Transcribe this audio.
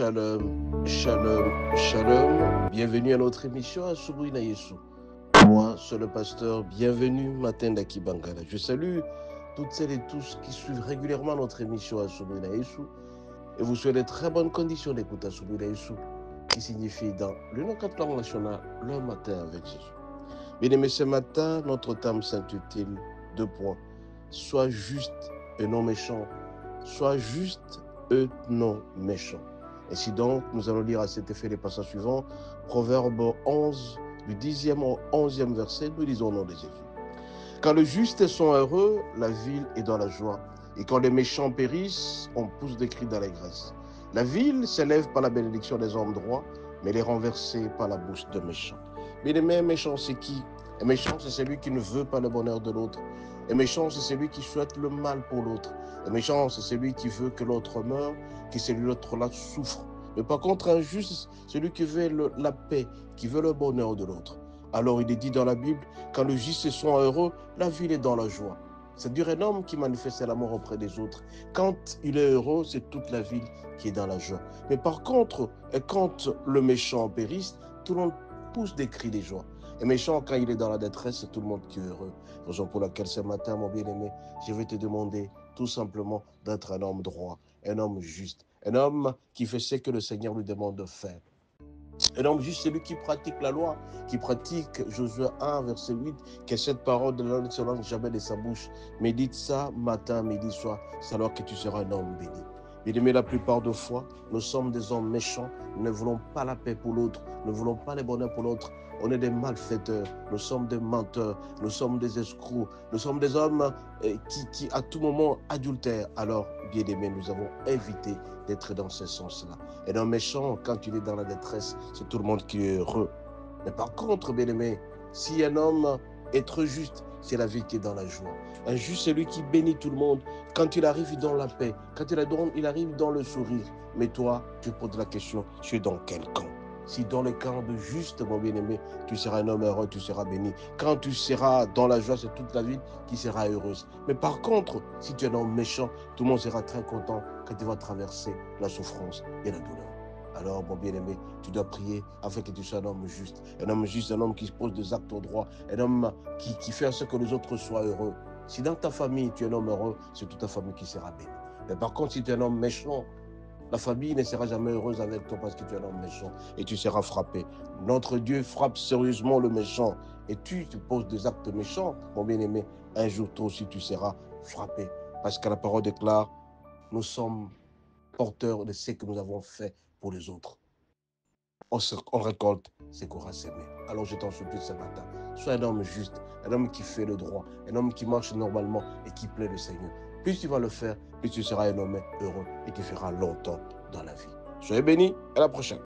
Shalom, shalom, shalom. Bienvenue à notre émission à Asubuhi na Yesu. Moi, c'est le pasteur. Bienvenue, Matin d'Aki Bangala. Je salue toutes celles et tous qui suivent régulièrement notre émission à Asubuhi na Yesu et vous souhaite de très bonnes conditions d'écoute à Asubuhi na Yesu, qui signifie dans le nom quatre langues nationales, le matin avec Jésus. Bien aimés, ce matin, notre thème s'intitule 2 points. Sois juste et non méchant. Sois juste et non méchant. Ainsi donc, nous allons lire à cet effet les passages suivants. Proverbe 11, du 10e au 11e verset, nous lisons au nom de Jésus. Quand les justes sont heureux, la ville est dans la joie. Et quand les méchants périssent, on pousse des cris d'allégresse. La ville s'élève par la bénédiction des hommes droits, mais elle est renversée par la bouche de méchants. Mais les méchants, c'est qui? Un méchant, c'est celui qui ne veut pas le bonheur de l'autre. Un méchant, c'est celui qui souhaite le mal pour l'autre. Un méchant, c'est celui qui veut que l'autre meure, que celui-là souffre. Mais par contre, un juste, celui qui veut la paix, qui veut le bonheur de l'autre. Alors il est dit dans la Bible, quand les justes sont heureux, la ville est dans la joie. C'est-à-dire un homme qui manifeste l'amour auprès des autres. Quand il est heureux, c'est toute la ville qui est dans la joie. Mais par contre, quand le méchant périsse, tout le monde pousse des cris de joie. Et méchant, quand il est dans la détresse, c'est tout le monde qui est heureux. Raison pour laquelle ce matin, mon bien-aimé, je vais te demander tout simplement d'être un homme droit, un homme juste, un homme qui fait ce que le Seigneur lui demande de faire. Un homme juste, celui qui pratique la loi, qui pratique Josué 1, verset 8, que cette parole de l'homme ne se lance jamais de sa bouche. Médite ça matin, midi, soir, c'est alors que tu seras un homme béni. Bien-aimé, la plupart de fois, nous sommes des hommes méchants, nous ne voulons pas la paix pour l'autre, nous ne voulons pas le bonheur pour l'autre. On est des malfaiteurs, nous sommes des menteurs, nous sommes des escrocs, nous sommes des hommes qui à tout moment adultèrent. Alors, bien-aimé, nous avons évité d'être dans ce sens-là. Et un méchant, quand il est dans la détresse, c'est tout le monde qui est heureux. Mais par contre, bien-aimé, si un homme est trop juste, c'est la vie qui est dans la joie. Un juste, c'est lui qui bénit tout le monde. Quand il arrive dans la paix, quand il arrive dans le sourire. Mais toi, tu poses la question, tu es dans quel camp? Si dans le camp de juste, mon bien-aimé, tu seras un homme heureux, tu seras béni. Quand tu seras dans la joie, c'est toute la vie qui sera heureuse. Mais par contre, si tu es un homme méchant, tout le monde sera très content quand tu vas traverser la souffrance et la douleur. Alors, mon bien-aimé, tu dois prier afin que tu sois un homme juste. Un homme juste, un homme qui pose des actes au droit. Un homme qui fait en sorte que les autres soient heureux. Si dans ta famille, tu es un homme heureux, c'est toute ta famille qui sera bénie. Mais par contre, si tu es un homme méchant, la famille ne sera jamais heureuse avec toi parce que tu es un homme méchant et tu seras frappé. Notre Dieu frappe sérieusement le méchant et tu te poses des actes méchants, mon bien-aimé, un jour toi aussi tu seras frappé. Parce que la parole déclare, nous sommes porteurs de ce que nous avons fait pour les autres. On récolte ce qu'on aura semé. Alors je t'en supplie ce matin, sois un homme juste, un homme qui fait le droit, un homme qui marche normalement et qui plaît le Seigneur. Plus tu vas le faire, plus tu seras un homme heureux et tu feras longtemps dans la vie. Soyez bénis, à la prochaine.